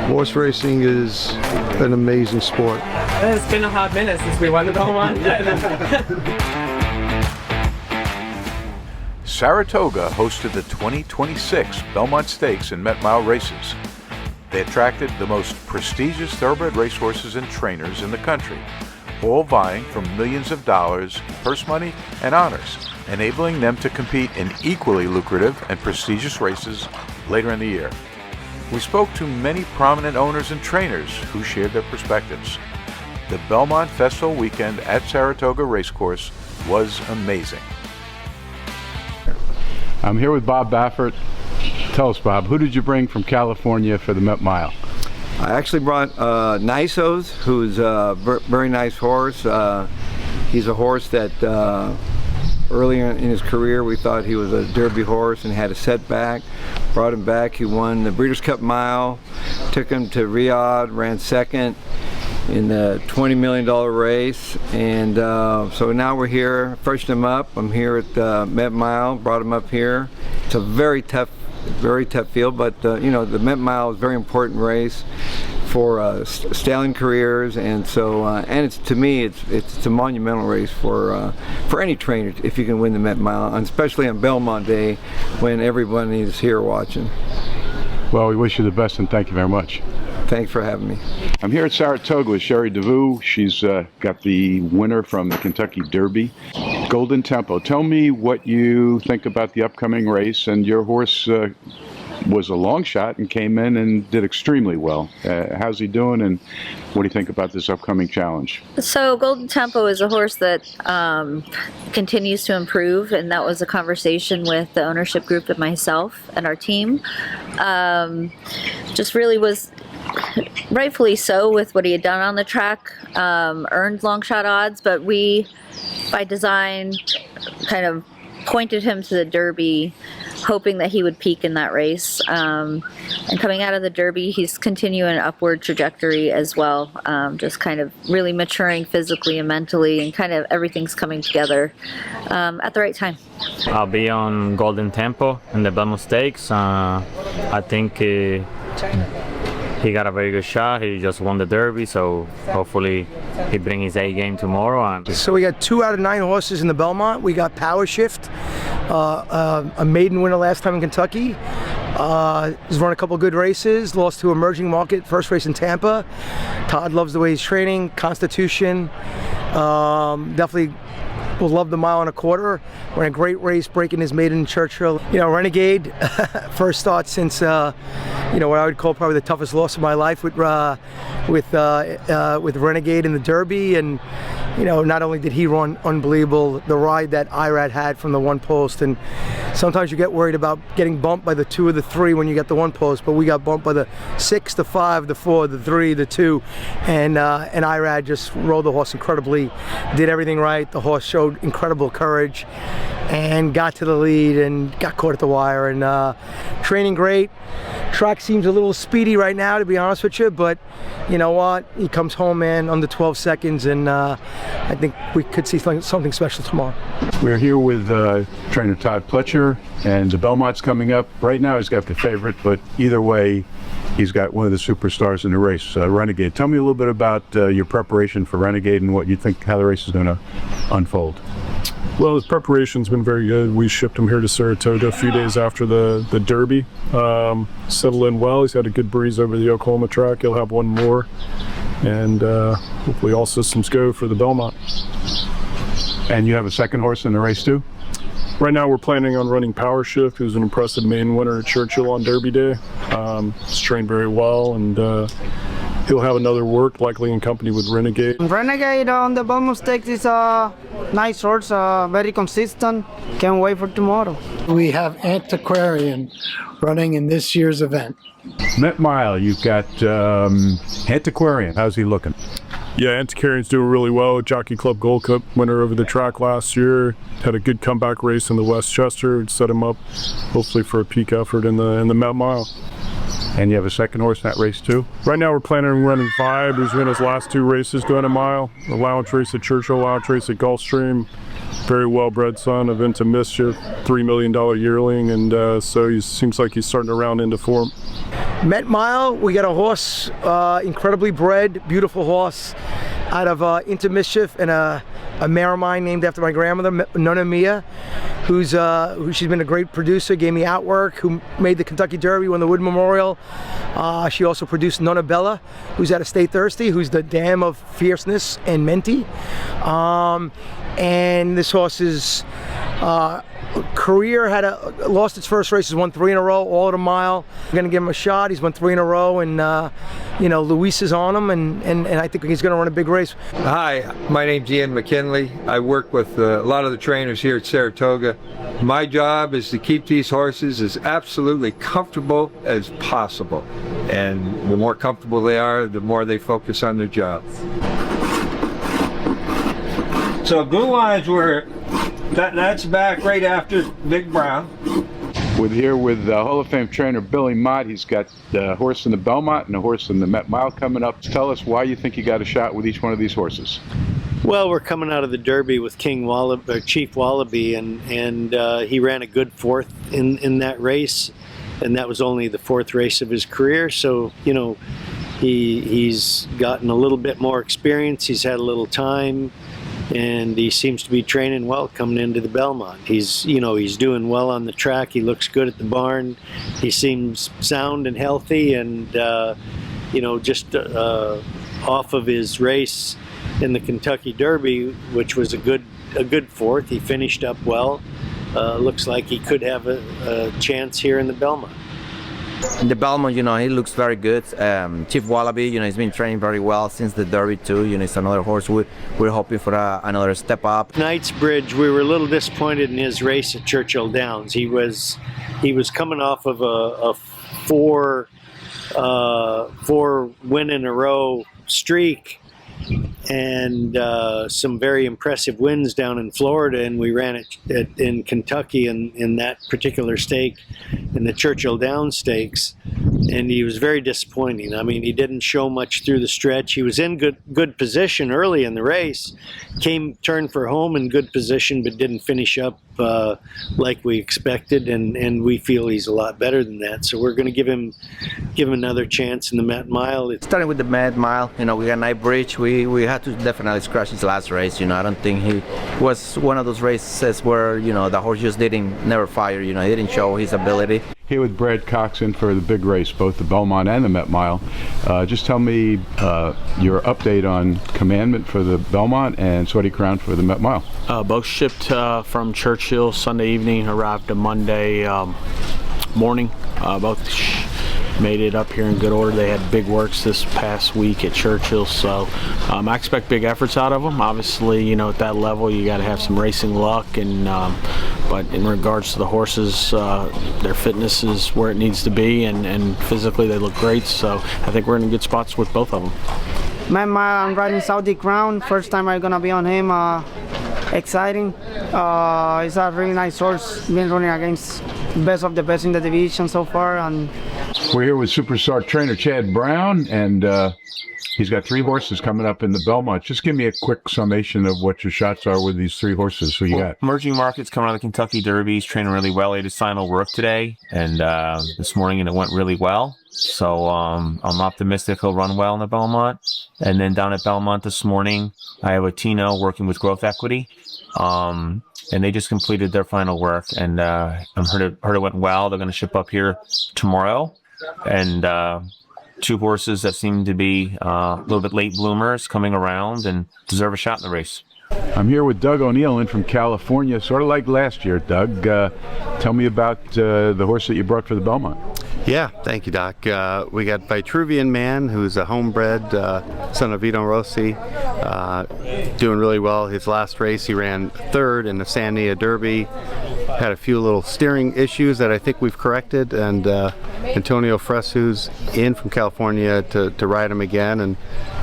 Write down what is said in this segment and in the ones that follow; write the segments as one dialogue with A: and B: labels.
A: Horse racing is an amazing sport.
B: It's been a hot minute since we won the Belmont.
C: Saratoga hosted the 2026 Belmont Stakes and Met Mile races. They attracted the most prestigious thoroughbred racehorses and trainers in the country, all vying for millions of dollars, purse money, and honors, enabling them to compete in equally lucrative and prestigious races later in the year. We spoke to many prominent owners and trainers who shared their perspectives. The Belmont Festival Weekend at Saratoga Racecourse was amazing.
D: I'm here with Bob Baffert. Tell us, Bob, who did you bring from California for the Met Mile?
E: I actually brought Nisos, who's a very nice horse. He's a horse that earlier in his career we thought he was a Derby horse and had a setback. Brought him back. He won the Breeders' Cup Mile, took him to Riyadh, ran second in the $20 million race, and so now we're here, freshened him up. I'm here at the Met Mile, brought him up here. It's a very tough field, but you know, the Met Mile is a very important race for stallion careers, and so and it's, to me, it's a monumental race for any trainer if you can win the Met Mile, and especially on Belmont Day when everybody is here watching.
D: Well, we wish you the best and thank you very much.
E: Thanks for having me.
D: I'm here at Saratoga with Sherry DeVue. She's got the winner from the Kentucky Derby, Golden Tempo. Tell me what you think about the upcoming race, and your horse was a long shot and came in and did extremely well. How's he doing, and what do you think about this upcoming challenge? So
F: Golden Tempo is a horse that continues to improve, and that was a conversation with the ownership group and myself and our team. Just really was rightfully so with what he had done on the track, earned long shot odds, but we, by design, kind of pointed him to the Derby, hoping that he would peak in that race. And coming out of the Derby, he's continuing an upward trajectory as well, just kind of really maturing physically and mentally, and kind of everything's coming together at the right time.
G: I'll be on Golden Tempo in the Belmont Stakes. I think he got a very good shot. He just won the Derby, so hopefully he brings his A game tomorrow.
H: So we got 2 out of 9 horses in the Belmont. We got Power Shift, a maiden winner last time in Kentucky. He's run a couple good races, lost to Emerging Market, first race in Tampa. Todd loves the way he's training. Constitution, definitely will love the mile and a quarter. Ran a great race, breaking his maiden in Churchill. You know, Renegade, first start since you know, what I would call probably the toughest loss of my life with Renegade in the Derby. And you know, not only did he run unbelievable, the ride that Irad had from the one post, and sometimes you get worried about getting bumped by the 2 or the 3 when you get the one post, but we got bumped by the 6, the 5, the 4, the 3, the 2, and Irad just rode the horse incredibly, did everything right. The horse showed incredible courage and got to the lead and got caught at the wire, and training great. Track seems a little speedy right now, to be honest with you, but you know what? He comes home, man, under 12 seconds, and I think we could see something special tomorrow.
D: We're here with trainer Todd Pletcher, and the Belmont's coming up. Right now he's got the favorite, but either way, he's got one of the superstars in the race, Renegade. Tell me a little bit about your preparation for Renegade and what you think, how the race is going to unfold.
I: Well, his preparation's been very good. We shipped him here to Saratoga a few days after the Derby. Settled in well. He's had a good breeze over the Oklahoma track. He'll have one more, and hopefully all systems go for the Belmont.
D: And you have a second horse in the race too?
I: Right now we're planning on running Power Shift, who's an impressive maiden winner at Churchill on Derby Day. He's trained very well, and he'll have another work, likely in company with Renegade.
J: Renegade on the Belmont Stakes is a nice horse, very consistent. Can't wait for tomorrow.
K: We have Antiquarian running in this year's event.
D: Met Mile, you've got Antiquarian. How's he looking?
I: Yeah, Antiquarian's doing really well. Jockey Club Gold Cup winner over the track last year. Had a good comeback race in the Westchester. Set him up hopefully for a peak effort in the Met Mile. And you have a second horse in that race too? Right now we're planning on running Vibe, who's won his last 2 races, doing a mile. Allowance race at Churchill, allowance race at Gulfstream. Very well-bred son of Into Mischief, $3 million yearling, and so he seems like he's starting to round into form.
H: Met Mile, we got a horse, incredibly bred, beautiful horse, out of Into Mischief, and a mare of mine named after my grandmother, Nonna Mia, who she's been a great producer, gave me outwork, who made the Kentucky Derby, won the Wood Memorial. She also produced Nonna Bella, who's out of Stay Thirsty, who's the dam of fierceness and Menti. And this horse's career lost its first races, won 3 in a row, all at a mile. I'm gonna give him a shot. He's won 3 in a row, and you know, Luis is on him, and I think he's gonna run a big race.
E: Hi, my name's Ian McKinley. I work with a lot of the trainers here at Saratoga. My job is to keep these horses as absolutely comfortable as possible. And the more comfortable they are, the more they focus on their job. So blue lines were, that's back right after Big Brown.
D: We're here with Hall of Fame trainer Billy Mott. He's got a horse in the Belmont and a horse in the Met Mile coming up. Tell us why you think you got a shot with each one of these horses.
L: Well, we're coming out of the Derby with Chief Wallaby, and he ran a good 4th in that race, and that was only the 4th race of his career. So, you know, he's gotten a little bit more experience. He's had a little time, and he seems to be training well coming into the Belmont. He's doing well on the track. He looks good at the barn. He seems sound and healthy, and just off of his race in the Kentucky Derby, which was a good 4th, he finished up well. Looks like he could have a chance here in the Belmont.
M: In the Belmont, he looks very good. Chief Wallaby, he's been training very well since the Derby too. It's another horse we're hoping for another step up.
L: Knightsbridge, we were a little disappointed in his race at Churchill Downs. He was coming off of a 4 win in a row streak, and some very impressive wins down in Florida, and we ran it in Kentucky in that particular stake, in the Churchill Downs Stakes, and he was very disappointing. I mean, he didn't show much through the stretch. He was in good position early in the race, turned for home in good position, but didn't finish up like we expected, and we feel he's a lot better than that. So we're going to give him another chance in the Met Mile.
M: Starting with the Met Mile, we got Knightsbridge. We had to definitely scratch his last race. I don't think he was one of those races where the horse just never fire. He didn't show his ability.
D: Here with Brad Coxon for the big race, both the Belmont and the Met Mile. Just tell me your update on Commandment for the Belmont and Sweaty Crown for the Met Mile.
N: Both shipped from Churchill Sunday evening, arrived on Monday morning. Both made it up here in good order. They had big works this past week at Churchill, so I expect big efforts out of them. Obviously, at that level you got to have some racing luck, and but in regards to the horses, their fitness is where it needs to be, and physically they look great, so I think we're in good spots with both of them.
J: Met Mile, I'm riding Saudi Crown. First time I'm gonna be on him. Exciting. He's a really nice horse. Been running against best of the best in the division so far. And
D: we're here with Superstar trainer Chad Brown, and he's got 3 horses coming up in the Belmont. Just give me a quick summation of what your shots are with these 3 horses. Who you got?
O: Emerging Markets coming out of the Kentucky Derby. He's training really well. He had his final work today, and this morning, and it went really well. So I'm optimistic he'll run well in the Belmont. And then down at Belmont this morning, I have a Tino working with Growth Equity. And they just completed their final work, and I heard it went well. They're going to ship up here tomorrow, and 2 horses that seem to be a little bit late bloomers coming around and deserve a shot in the race.
D: I'm here with Doug O'Neill in from California, sort of like last year. Doug, tell me about the horse that you brought for the Belmont.
P: Yeah, thank you, Doc. We got Vitruvian Man, who's a homebred son of Vito Rossi, doing really well. His last race, he ran 3rd in the Sandia Derby. Had a few little steering issues that I think we've corrected, and Antonio Fresu's in from California to ride him again. And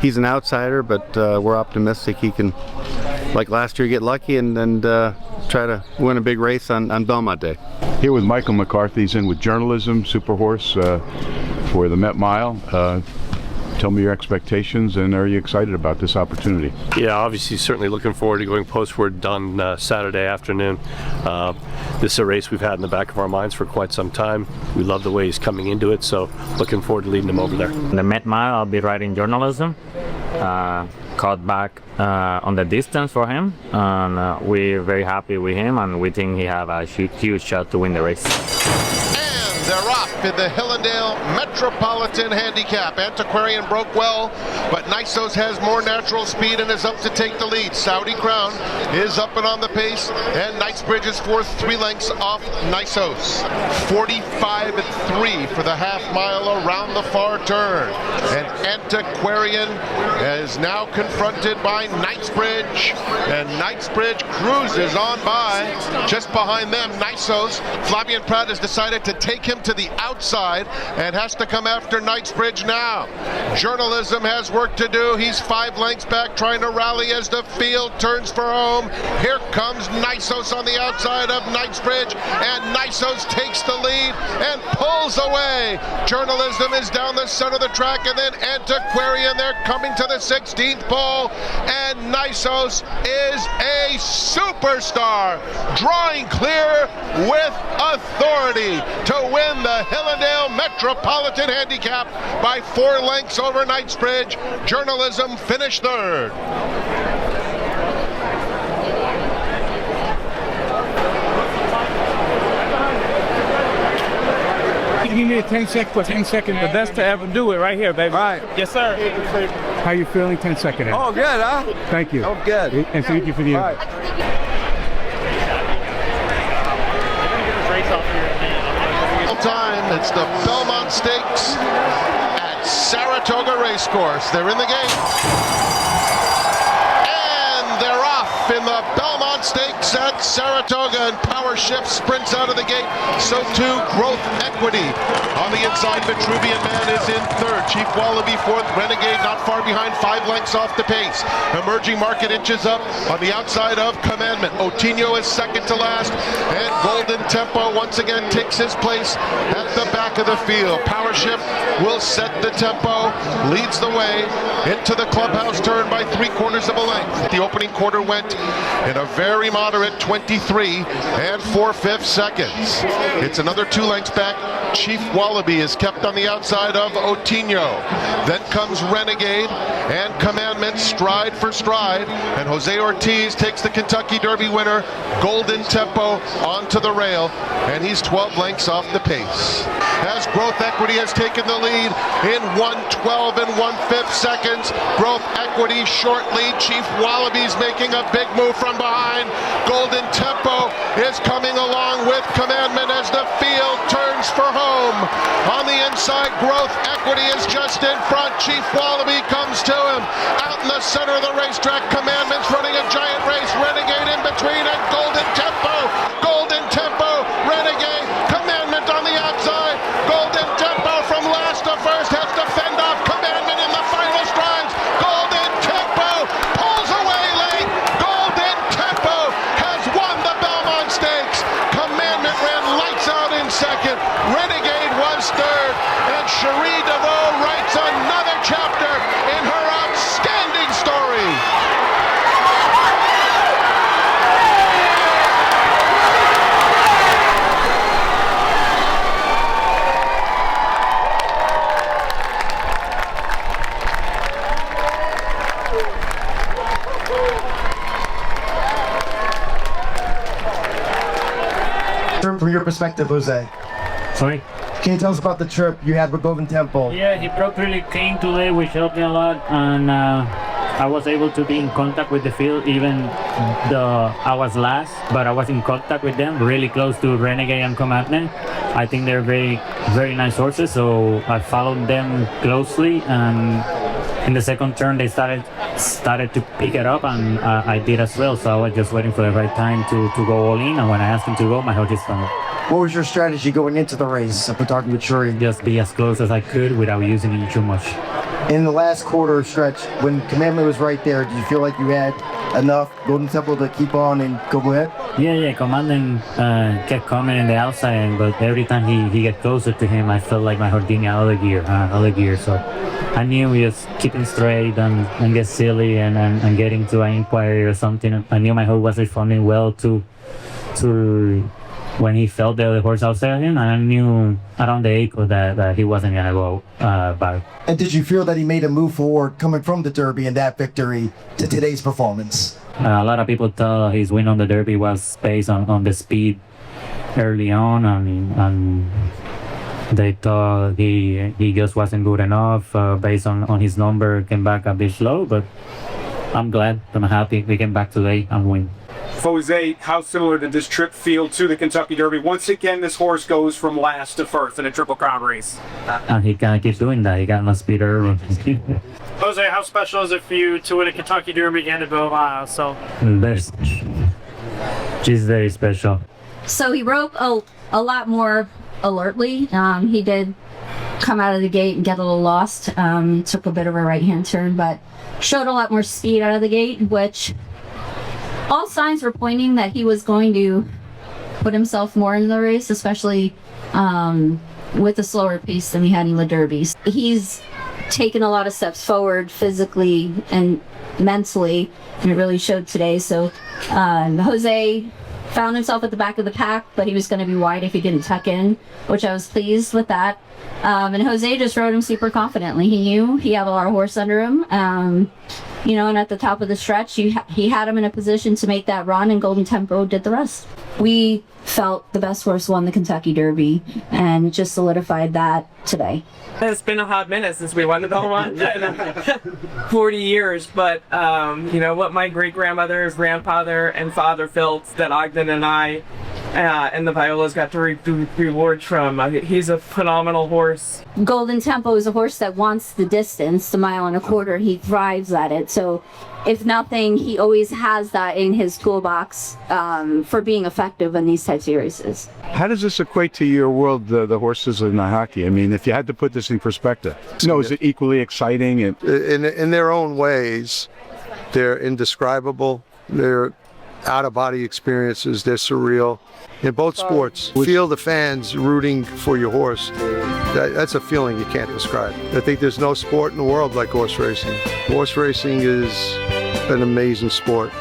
P: he's an outsider, but we're optimistic he can, like last year, get lucky and try to win a big race on Belmont Day.
D: Here with Michael McCarthy. He's in with journalism, super horse for the Met Mile. Tell me your expectations, and are you excited about this opportunity?
Q: Yeah, obviously certainly looking forward to going postward done Saturday afternoon. This is a race we've had in the back of our minds for quite some time. We love the way he's coming into it, so looking forward to leading him over there.
G: The Met Mile, I'll be riding journalism. Caught back on the distance for him, and we're very happy with him, and we think he have a huge shot to win the race.
R: They're off in the Hillendale Metropolitan Handicap. Antiquarian broke well, but Nisos has more natural speed and is up to take the lead. Saudi Crown is up and on the pace, and Knightsbridge is fourth, 3 lengths off Nisos. 45-3 for the half mile around the far turn. And Antiquarian is now confronted by Knightsbridge, and Knightsbridge cruises on by. Just behind them, Nisos. Flavien Prat has decided to take him to the outside and has to come after Knightsbridge now. Journalism has work to do. He's 5 lengths back, trying to rally as the field turns for home. Here comes Nisos on the outside of Knightsbridge, and Nisos takes the lead and pulls away. Journalism is down the center of the track, and then Antiquarian, they're coming to the 16th pole, and Nisos is a superstar, drawing clear with authority to win the Hillendale Metropolitan Handicap by 4 lengths over Knightsbridge. Journalism finished third.
S: Give me a 10 second, the best to ever do it right here, baby. All right. Yes, sir. How you feeling? 10 second.
E: Oh, good, huh?
S: Thank you.
E: Oh, good.
S: And thank you for the
R: Time. It's the Belmont Stakes at Saratoga Racecourse. They're in the gate. And they're off in the Belmont Stakes at Saratoga, and Power Shift sprints out of the gate. So too Growth Equity. On the inside, Vitruvian Man is in third. Chief Wallaby fourth. Renegade not far behind, 5 lengths off the pace. Emerging Market inches up on the outside of Commandment. Otinho is second to last, and Golden Tempo once again takes his place at the back of the field. Power Shift will set the tempo, leads the way into the clubhouse turn by 3/4 of a length. The opening quarter went in a very moderate 23 4/5 seconds. It's another 2 lengths back. Chief Wallaby is kept on the outside of Otinho. Then comes Renegade and Commandment stride for stride, and Jose Ortiz takes the Kentucky Derby winner, Golden Tempo, onto the rail, and he's 12 lengths off the pace. As Growth Equity has taken the lead in 1:12 1/5 seconds. Growth Equity short lead. Chief Wallaby's making a big move from behind. Golden Tempo is coming along with Commandment as the field turns for home. On the inside, Growth Equity is just in front. Chief Wallaby comes to him. Out in the center of the racetrack, Commandment's running a giant race. Renegade in between, and Golden Tempo, Renegade, Commandment on the outside. Golden Tempo from last to first has to fend off Commandment in the final strides. Golden Tempo pulls away late. Golden Tempo has won the Belmont Stakes. Commandment ran lights out in second. Renegade was third, and Cherie DeVoe writes another chapter in her outstanding story.
T: From your perspective, Jose.
G: Sorry?
T: Can you tell us about the trip you had with Golden Tempo?
G: Yeah, he broke really clean today, which helped me a lot, and I was able to be in contact with the field even though I was last, but I was in contact with them, really close to Renegade and Commandment. I think they're very, very nice horses, so I followed them closely, and in the second turn they started to pick it up, and I did as well, so I was just waiting for the right time to go all in, and when I asked him to go, my horse just found it.
T: What was your strategy going into the race after talking with Cherie?
G: Just be as close as I could without using it too much.
T: In the last quarter stretch, when Commandment was right there, did you feel like you had enough Golden Temple to keep on and go ahead?
G: Yeah, Commandant kept coming in the outside, but every time he get closer to him, I felt like my horse gave me another gear. So I knew we just keeping straight and get silly and getting to an inquiry or something. I knew my horse was responding well to when he felt the other horse outside him, and I knew around the ankle that he wasn't gonna go back.
T: And did you feel that he made a move forward coming from the Derby and that victory to today's performance?
G: A lot of people thought his win on the Derby was based on the speed early on, and they thought he just wasn't good enough based on his number, came back a bit slow, but I'm glad, I'm happy we came back today and win.
U: Jose, how similar did this trip feel to the Kentucky Derby? Once again, this horse goes from last to first in a Triple Crown race.
G: And he kind of keeps doing that. He got no speed early.
V: Jose, how special is it for you to win a Kentucky Derby and a Belmont? So
G: She's very special.
W: So he rode a lot more alertly. He did come out of the gate and get a little lost. Took a bit of a right-hand turn, but showed a lot more speed out of the gate, which all signs were pointing that he was going to put himself more in the race, especially with a slower pace than he had in the Derbies. He's taken a lot of steps forward physically and mentally, and it really showed today. So Jose found himself at the back of the pack, but he was going to be wide if he didn't tuck in, which I was pleased with that. And Jose just rode him super confidently. He knew he had a lot of horse under him. And at the top of the stretch, he had him in a position to make that run, and Golden Tempo did the rest. We felt the best horse won the Kentucky Derby, and just solidified that today.
B: It's been a hot minute since we won the Belmont. 40 years, but what my great-grandmother, grandfather, and father felt that Ogden and I and the Violas got to rewards from. He's a phenomenal horse.
W: Golden Tempo is a horse that wants the distance, the 1.25 miles. He thrives at it. So if nothing, he always has that in his toolbox for being effective in these types of races.
D: How does this equate to your world, the horses in the hockey? I mean, if you had to put this in perspective, is it equally exciting?
A: In their own ways, they're indescribable. They're out-of-body experiences. They're surreal. In both sports, feel the fans rooting for your horse. That's a feeling you can't describe. I think there's no sport in the world like horse racing. Horse racing is an amazing sport.